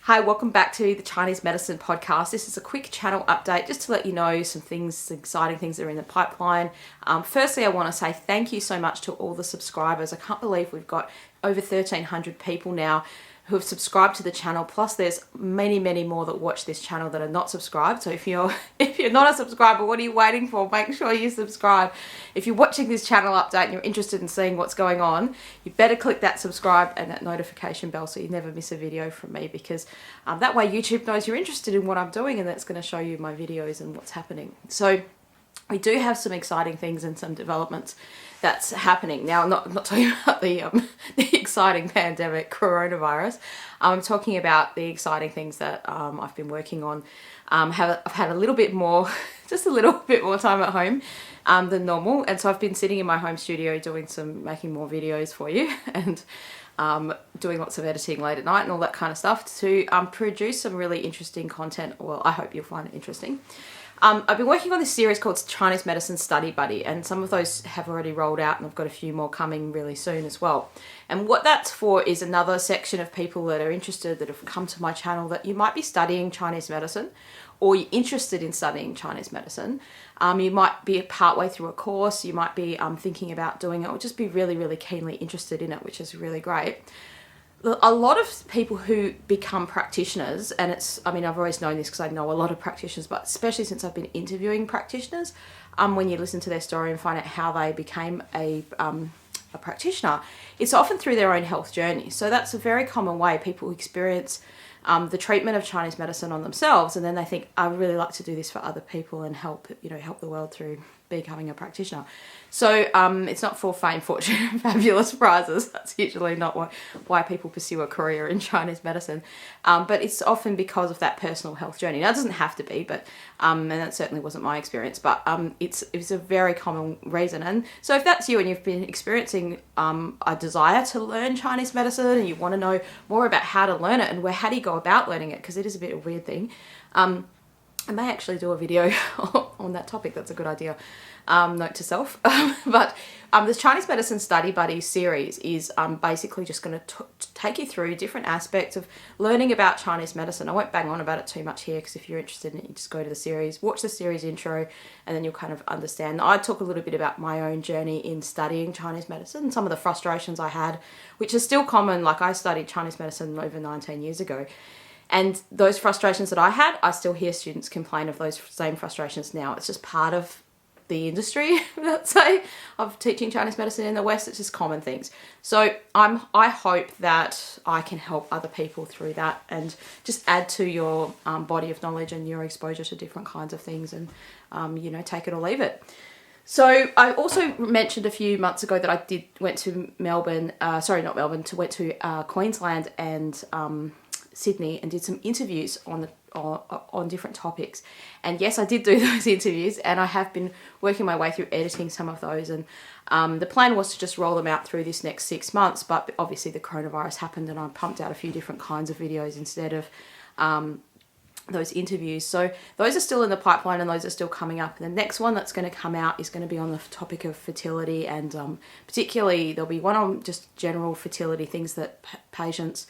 Hi, welcome back to the Chinese Medicine Podcast. This is a quick channel update just to let you know some things, exciting things that are in the pipeline. Firstly, I want to say thank you so much to all the subscribers. I can't believe we've got over 1,300 people now who have subscribed to the channel. Plus, there's many, many more that watch this channel that are not subscribed. So if you're not a subscriber, what are you waiting for? Make sure you subscribe. If you're watching this channel update and you're interested in seeing what's going on, you better click that subscribe and that notification bell so you never miss a video from me, because that way YouTube knows you're interested in what I'm doing, and that's going to show you my videos and what's happening. So we do have some exciting things and some developments that's happening. Now, I'm not talking about the exciting pandemic, coronavirus. I'm talking about the exciting things that I've been working on. I've had a little bit more, just a little bit more time at home than normal. And so I've been sitting in my home studio making more videos for you and doing lots of editing late at night and all that kind of stuff to produce some really interesting content. Well, I hope you'll find it interesting. I've been working on this series called Chinese Medicine Study Buddy, and some of those have already rolled out, and I've got a few more coming really soon as well. And what that's for is another section of people that are interested, that have come to my channel, that you might be studying Chinese medicine, or you're interested in studying Chinese medicine. You might be partway through a course, you might be thinking about doing it, or just be really, really keenly interested in it, which is really great. A lot of people who become practitioners, and I've always known this because I know a lot of practitioners, but especially since I've been interviewing practitioners, when you listen to their story and find out how they became a practitioner, it's often through their own health journey. So that's a very common way people experience the treatment of Chinese medicine on themselves, and then they think, I would really like to do this for other people and help the world through becoming a practitioner. So it's not for fame, fortune, and fabulous prizes. That's usually not why people pursue a career in Chinese medicine. But it's often because of that personal health journey. Now, it doesn't have to be, but and that certainly wasn't my experience, but it's a very common reason. And so if that's you and you've been experiencing a desire to learn Chinese medicine and you want to know more about how to learn it and how do you go about learning it, because it is a bit of a weird thing, I may actually do a video on that topic. That's a good idea. Note to self. But this Chinese Medicine Study Buddy series is basically just going to take you through different aspects of learning about Chinese medicine. I won't bang on about it too much here, because if you're interested in it, you just go to the series, watch the series intro, and then you'll kind of understand. I talk a little bit about my own journey in studying Chinese medicine, some of the frustrations I had, which are still common. Like, I studied Chinese medicine over 19 years ago. And those frustrations that I had, I still hear students complain of those same frustrations now. It's just part of the industry, let's say, of teaching Chinese medicine in the West. It's just common things. So I hope that I can help other people through that and just add to your body of knowledge and your exposure to different kinds of things, and take it or leave it. So I also mentioned a few months ago that I went to Queensland and Sydney and did some interviews on different topics. And yes, I did do those interviews, and I have been working my way through editing some of those. And the plan was to just roll them out through this next 6 months, but obviously the coronavirus happened, and I pumped out a few different kinds of videos instead of those interviews. So those are still in the pipeline, and those are still coming up. And the next one that's going to come out is going to be on the topic of fertility, and particularly there'll be one on just general fertility, things that patients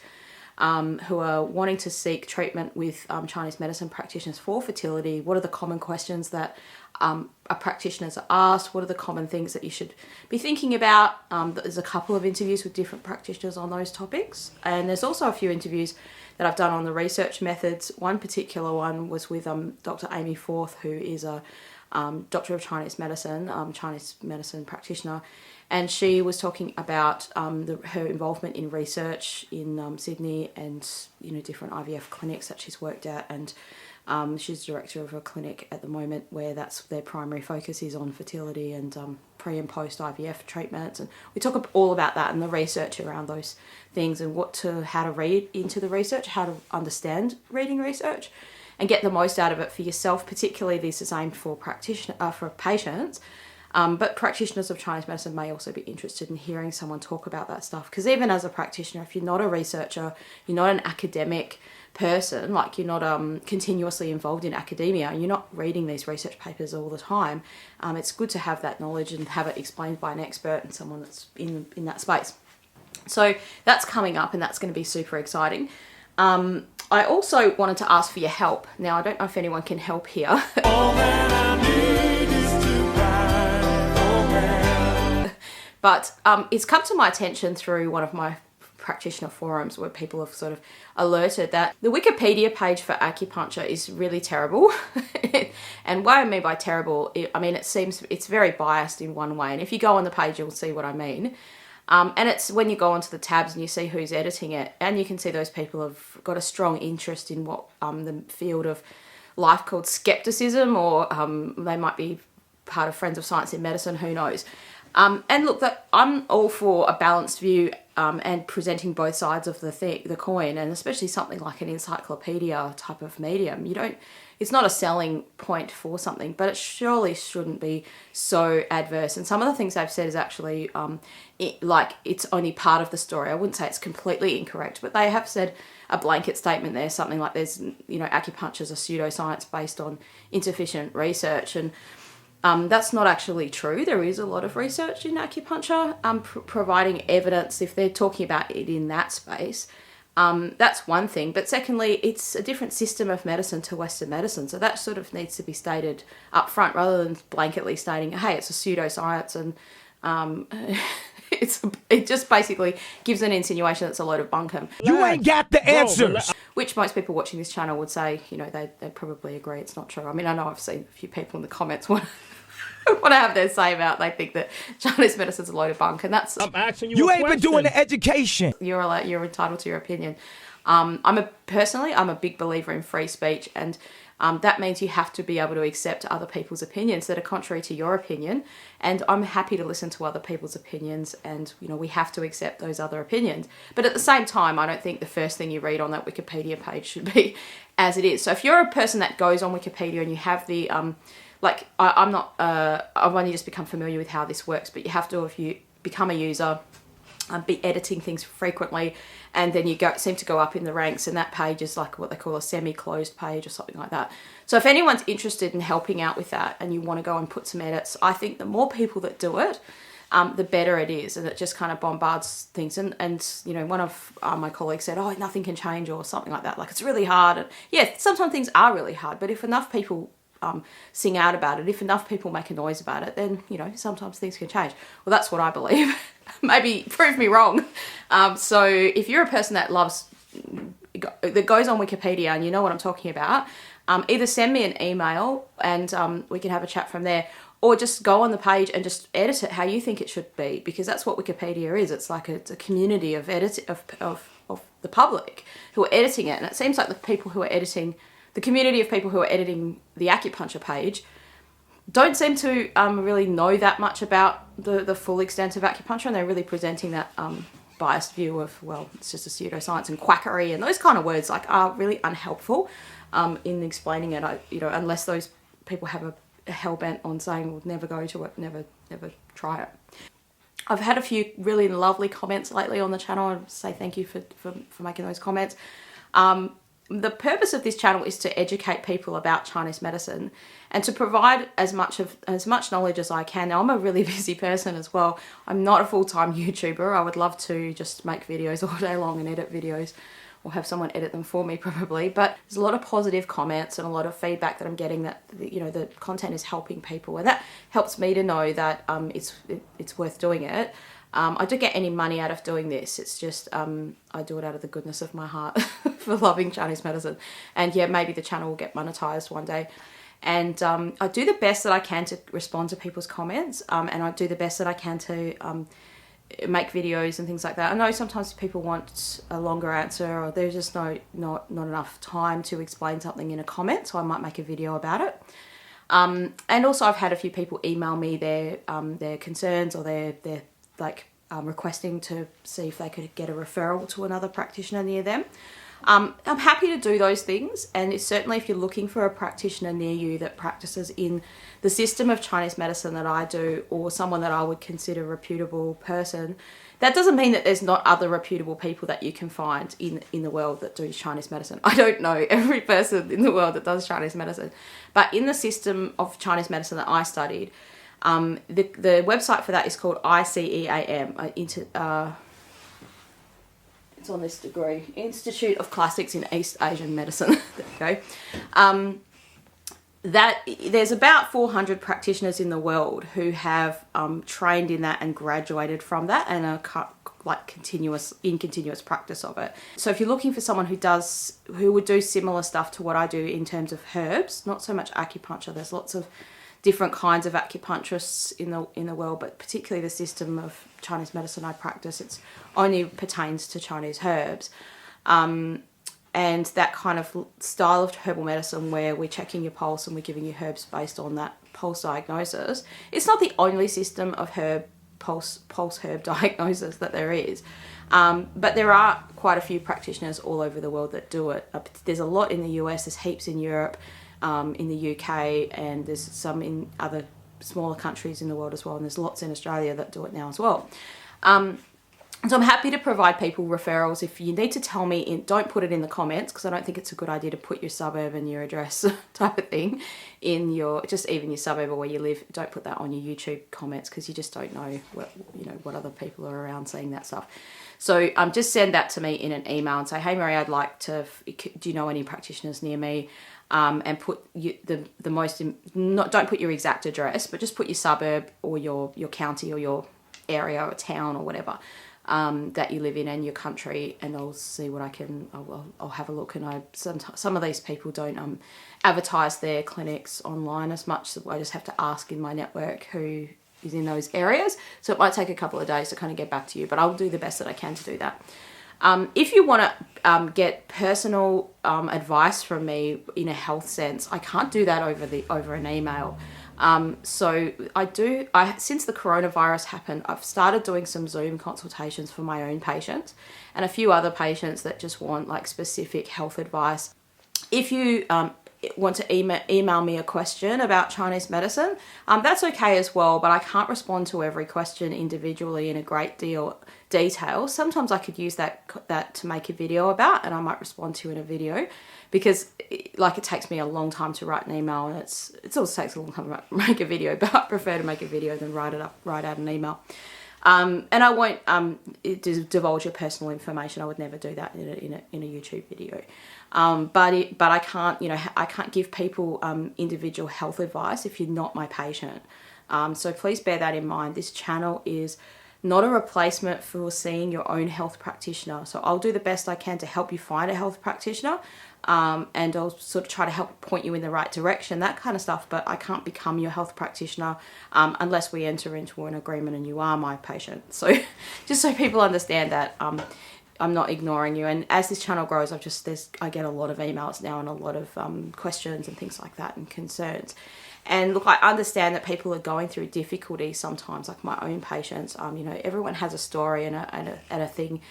who are wanting to seek treatment with Chinese medicine practitioners for fertility. What are the common questions that practitioners are asked? What are the common things that you should be thinking about? There's a couple of interviews with different practitioners on those topics. And there's also a few interviews that I've done on the research methods. One particular one was with Dr. Amy Forth, who is a doctor of Chinese medicine practitioner. And she was talking about her involvement in research in Sydney and different IVF clinics that she's worked at, and she's director of a clinic at the moment where that's their primary focus is on fertility and pre and post IVF treatments. And we talk all about that and the research around those things, and how to read into the research, how to understand reading research, and get the most out of it for yourself. Particularly, this is aimed for patients. But practitioners of Chinese medicine may also be interested in hearing someone talk about that stuff. Because even as a practitioner, if you're not a researcher, you're not an academic person, like you're not continuously involved in academia, and you're not reading these research papers all the time, it's good to have that knowledge and have it explained by an expert and someone that's in that space. So that's coming up, and that's going to be super exciting. I also wanted to ask for your help. Now, I don't know if anyone can help here. All that I need is to cry. But it's come to my attention through one of my practitioner forums where people have sort of alerted that the Wikipedia page for acupuncture is really terrible. And what I mean by terrible, I mean it seems it's very biased in one way. And if you go on the page, you'll see what I mean. And it's when you go onto the tabs and you see who's editing it, and you can see those people have got a strong interest in what the field of life called skepticism, or they might be part of Friends of Science in Medicine, who knows. And look, that I'm all for a balanced view and presenting both sides of the coin, and especially something like an encyclopedia type of medium. It's not a selling point for something, but it surely shouldn't be so adverse. And some of the things they've said is actually it's only part of the story. I wouldn't say it's completely incorrect, but they have said a blanket statement there, something like there's, acupuncture is a pseudoscience based on insufficient research, and that's not actually true. There is a lot of research in acupuncture providing evidence if they're talking about it in that space. That's one thing. But secondly, it's a different system of medicine to Western medicine. So that sort of needs to be stated up front rather than blanketly stating, hey, it's a pseudoscience, and it just basically gives an insinuation that's a load of bunkum. You ain't got the answers. Which most people watching this channel would say, they probably agree it's not true. I mean, I know I've seen a few people in the comments what I have their say about, they think that Chinese medicine's a load of bunk, and that's... I'm asking you ain't been doing the education. You're entitled to your opinion. I'm a big believer in free speech, and that means you have to be able to accept other people's opinions that are contrary to your opinion, and I'm happy to listen to other people's opinions, and we have to accept those other opinions. But at the same time, I don't think the first thing you read on that Wikipedia page should be as it is. So if you're a person that goes on Wikipedia and you have the I've only just become familiar with how this works, but you have to, if you become a user, be editing things frequently, and then you seem to go up in the ranks, and that page is like what they call a semi-closed page or something like that. So if anyone's interested in helping out with that and you want to go and put some edits, I think the more people that do it, the better it is, and it just kind of bombards things. And one of my colleagues said, oh, nothing can change or something like that. Like, it's really hard. And yeah, sometimes things are really hard, but if enough people sing out about it, if enough people make a noise about it, then sometimes things can change. Well, that's what I believe. Maybe prove me wrong. So if you're a person that goes on Wikipedia and you know what I'm talking about, either send me an email and we can have a chat from there, or just go on the page and just edit it how you think it should be, because that's what Wikipedia is. It's like it's a community of the public who are editing it, and it seems like the community of people who are editing the acupuncture page don't seem to really know that much about the full extent of acupuncture, and they're really presenting that biased view of, well, it's just a pseudoscience and quackery, and those kind of words are really unhelpful in explaining it. Unless those people have a hell bent on saying, we'll never go to it, never try it. I've had a few really lovely comments lately on the channel. I say thank you for making those comments. The purpose of this channel is to educate people about Chinese medicine and to provide as much knowledge as I can. Now, I'm a really busy person as well. I'm not a full-time YouTuber. I would love to just make videos all day long and edit videos, or have someone edit them for me probably. But there's a lot of positive comments and a lot of feedback that I'm getting that the content is helping people, and that helps me to know that it's worth doing it. I don't get any money out of doing this. It's just I do it out of the goodness of my heart for loving Chinese medicine. And yeah, maybe the channel will get monetized one day. And I do the best that I can to respond to people's comments, and I do the best that I can to make videos and things like that. I know sometimes people want a longer answer, or there's just not enough time to explain something in a comment, so I might make a video about it. And also I've had a few people email me their concerns, or their requesting to see if they could get a referral to another practitioner near them. I'm happy to do those things, and it's certainly if you're looking for a practitioner near you that practices in the system of Chinese medicine that I do, or someone that I would consider a reputable person, that doesn't mean that there's not other reputable people that you can find in the world that do Chinese medicine. I don't know every person in the world that does Chinese medicine, but in the system of Chinese medicine that I studied, the website for that is called ICEAM. It's on this degree. Institute of Classics in East Asian Medicine. There you go. That there's about 400 practitioners in the world who have trained in that and graduated from that and are continuous practice of it. So if you're looking for someone who would do similar stuff to what I do in terms of herbs, not so much acupuncture. There's lots of different kinds of acupuncturists in the world, but particularly the system of Chinese medicine I practice, it's only pertains to Chinese herbs. And that kind of style of herbal medicine where we're checking your pulse and we're giving you herbs based on that pulse diagnosis. It's not the only system of pulse herb diagnosis that there is. But there are quite a few practitioners all over the world that do it. There's a lot in the US, there's heaps in Europe, in the UK, and there's some in other smaller countries in the world as well. And there's lots in Australia that do it now as well. So I'm happy to provide people referrals. If you need to tell me, don't put it in the comments because I don't think it's a good idea to put your suburb and your address type of thing in even your suburb or where you live. Don't put that on your YouTube comments because you just don't know what other people are around saying that stuff. So just send that to me in an email and say, hey Mary, I'd like to, do you know any practitioners near me? And put don't put your exact address, but just put your suburb or your county or your area or town or whatever. That you live in and your country, and I'll see what I'll have a look. And some of these people don't advertise their clinics online as much, so I just have to ask in my network who is in those areas. So it might take a couple of days to kind of get back to you, but I'll do the best that I can to do that. If you want to get personal advice from me in a health sense, I can't do that over an email. So since the coronavirus happened, I've started doing some Zoom consultations for my own patients and a few other patients that just want like specific health advice. If you want to email me a question about Chinese medicine, that's okay as well, but I can't respond to every question individually in a great deal detail. Sometimes I could use that to make a video about, and I might respond to in a video because it takes me a long time to write an email, and it also takes a long time to make a video, but I prefer to make a video than write out an email. And I won't divulge your personal information. I would never do that in a YouTube video. But I can't, I can't give people individual health advice if you're not my patient. So please bear that in mind. This channel is not a replacement for seeing your own health practitioner. So I'll do the best I can to help you find a health practitioner. And I'll sort of try to help point you in the right direction, that kind of stuff. But I can't become your health practitioner unless we enter into an agreement and you are my patient. So just so people understand that I'm not ignoring you. And as this channel grows, I get a lot of emails now and a lot of questions and things like that and concerns. And look, I understand that people are going through difficulty sometimes, like my own patients. Everyone has a story and a thing,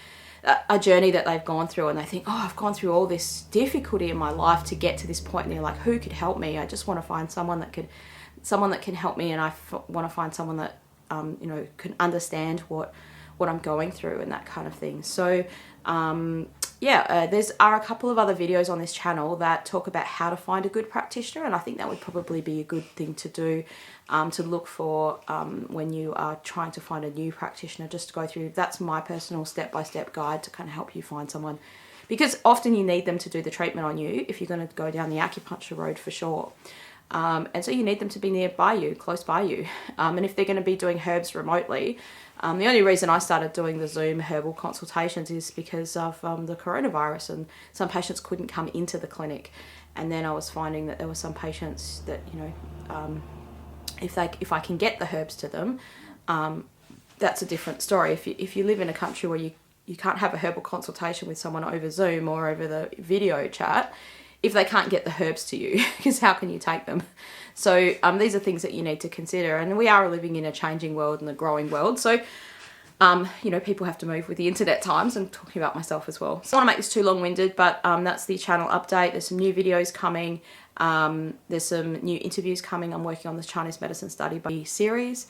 a journey that they've gone through, and they think, oh, I've gone through all this difficulty in my life to get to this point. And they're like, who could help me? I just want to find someone that can help me, and I want to find someone that can understand what I'm going through and that kind of thing. So there are a couple of other videos on this channel that talk about how to find a good practitioner, and I think that would probably be a good thing to do, to look for when you are trying to find a new practitioner, just to go through. That's my personal step-by-step guide to kind of help you find someone, because often you need them to do the treatment on you if you're going to go down the acupuncture road for sure. And so you need them to be nearby you, close by you. And if they're going to be doing herbs remotely, the only reason I started doing the Zoom herbal consultations is because of the coronavirus, and some patients couldn't come into the clinic. And then I was finding that there were some patients that, if I can get the herbs to them, that's a different story. If you live in a country where you can't have a herbal consultation with someone over Zoom or over the video chat, if they can't get the herbs to you, because how can you take them? So these are things that you need to consider. And we are living in a changing world and a growing world. So, people have to move with the internet times. I'm talking about myself as well. So I don't want to make this too long-winded, but that's the channel update. There's some new videos coming. There's some new interviews coming. I'm working on this Chinese medicine study buddy series.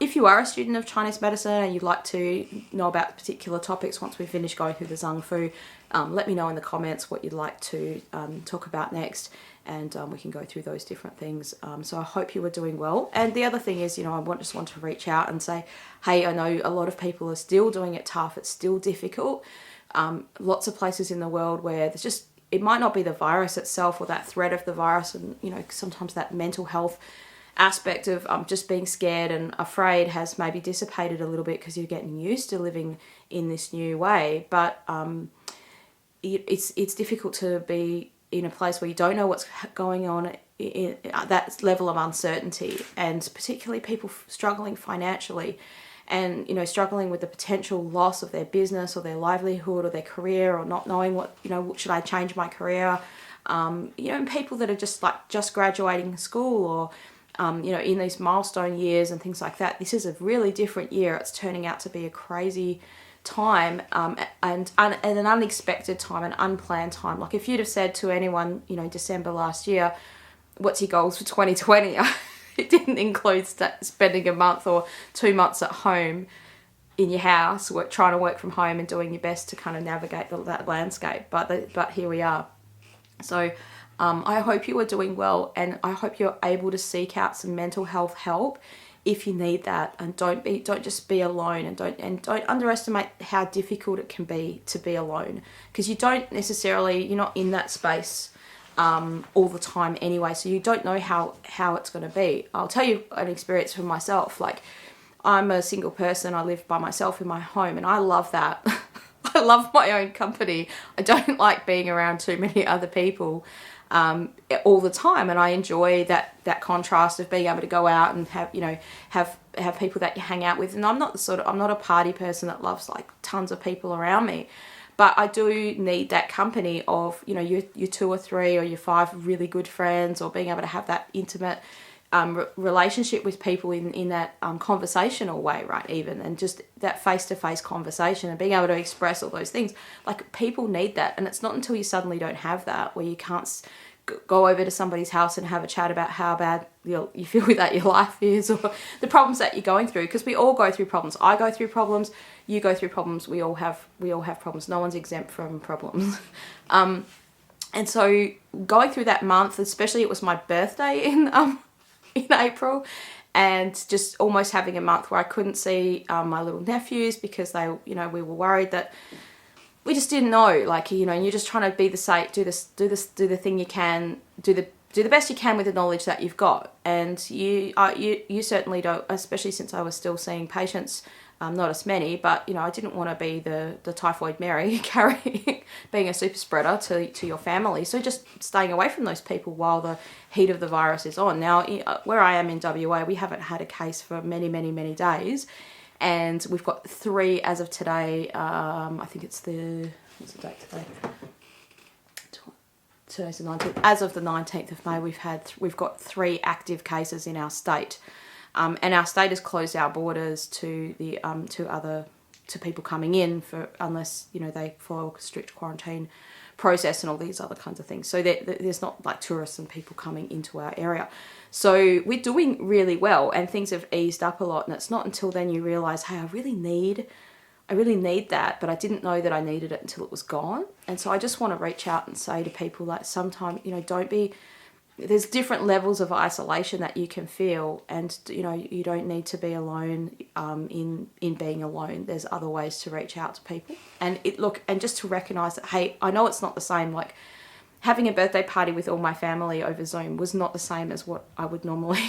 If you are a student of Chinese medicine and you'd like to know about particular topics once we finish going through the Zhang Fu, let me know in the comments what you'd like to talk about next, and we can go through those different things. So I hope you are doing well. And the other thing is, I just want to reach out and say, hey, I know a lot of people are still doing it tough. It's still difficult. lots of places in the world where there's just, it might not be the virus itself or that threat of the virus, and sometimes that mental health aspect of just being scared and afraid has maybe dissipated a little bit because you're getting used to living in this new way. But it's difficult to be in a place where you don't know what's going on, in that level of uncertainty, and particularly people struggling financially and struggling with the potential loss of their business or their livelihood or their career, or not knowing what should I change my career, and people that are just graduating school, or in these milestone years and things like that. This is a really different year. It's turning out to be a crazy time, and an unexpected time, an unplanned time. Like if you'd have said to anyone, December last year, what's your goals for 2020? It didn't include spending a month or 2 months at home in your house, trying to work from home and doing your best to kind of navigate that landscape. But here we are. So I hope you are doing well, and I hope you're able to seek out some mental health help if you need that, and don't just be alone, and don't underestimate how difficult it can be to be alone, because you're not in that space all the time anyway, so you don't know how it's going to be. I'll tell you an experience from myself. Like, I'm a single person, I live by myself in my home, and I love that. I love my own company. I don't like being around too many other people all the time, and I enjoy that contrast of being able to go out and have people that you hang out with. And I'm not a party person that loves like tons of people around me, but I do need that company of your 2 or 3 or your 5 really good friends, or being able to have that intimate relationship with people in that conversational way, right? Even, and just that face-to-face conversation and being able to express all those things. Like, people need that, and it's not until you suddenly don't have that, where you can't go over to somebody's house and have a chat about how bad you feel that your life is, or the problems that you're going through, because we all go through problems. I go through problems, you go through problems, we all have problems. No one's exempt from problems. And so going through that month, especially, it was my birthday in April, and just almost having a month where I couldn't see my little nephews because they, we were worried that we just didn't know, like, and you're just trying to be the safe, do the thing you can, do the best you can with the knowledge that you've got. And you certainly don't, especially since I was still seeing patients, not as many, but I didn't want to be the typhoid Mary being a super spreader to your family. So just staying away from those people while the heat of the virus is on. Now, where I am in WA, we haven't had a case for many, many, many days, and we've got 3 as of today. I think it's what's the date today? Today's the 19th. As of the 19th of May, we've got 3 active cases in our state. And our state has closed our borders to the to people coming in unless they follow a strict quarantine process and all these other kinds of things. So there's not like tourists and people coming into our area. So we're doing really well, and things have eased up a lot. And it's not until then you realise, hey, I really need that, but I didn't know that I needed it until it was gone. And so I just want to reach out and say to people that sometimes there's different levels of isolation that you can feel, and you don't need to be alone in being alone. There's other ways to reach out to people, and just to recognize that, hey, I know it's not the same. Like, having a birthday party with all my family over Zoom was not the same as what I would normally.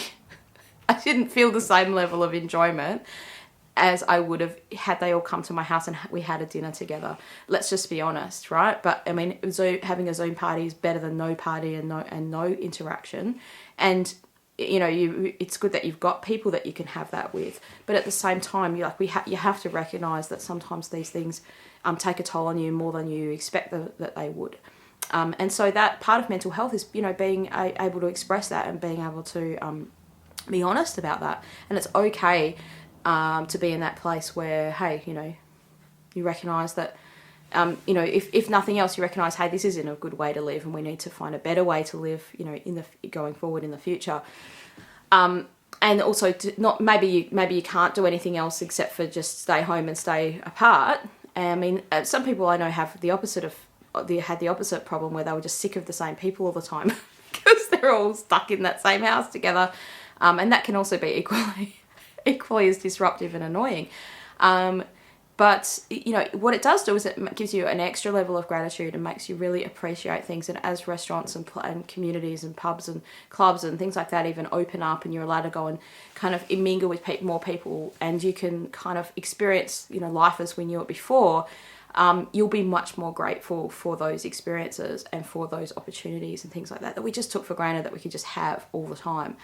I didn't feel the same level of enjoyment as I would have had they all come to my house and we had a dinner together. Let's just be honest, right? But I mean, having a Zoom party is better than no party and no interaction. And it's good that you've got people that you can have that with. But at the same time, you have to recognise that sometimes these things take a toll on you more than you expect that they would. And so that part of mental health is being able to express that and being able to be honest about that. And it's okay to be in that place where, hey, you recognise that, if nothing else, you recognise, hey, this isn't a good way to live, and we need to find a better way to live, going forward in the future. And also, maybe you can't do anything else except for just stay home and stay apart. I mean, some people I know have the opposite problem, where they were just sick of the same people all the time because they're all stuck in that same house together, and that can also be equally as disruptive and annoying. But, you know, what it does do is it gives you an extra level of gratitude and makes you really appreciate things. And as restaurants and communities and pubs and clubs and things like that even open up, and you're allowed to go and kind of mingle with more people, and you can kind of experience, you know, life as we knew it before, you'll be much more grateful for those experiences and for those opportunities and things like that we just took for granted that we could just have all the time.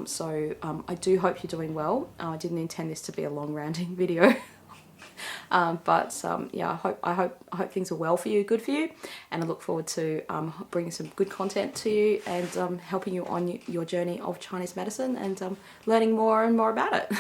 So I do hope you're doing well. I didn't intend this to be a long ranting video. Yeah, I hope things are well for you, good for you, and I look forward to bringing some good content to you and helping you on your journey of Chinese medicine and learning more and more about it.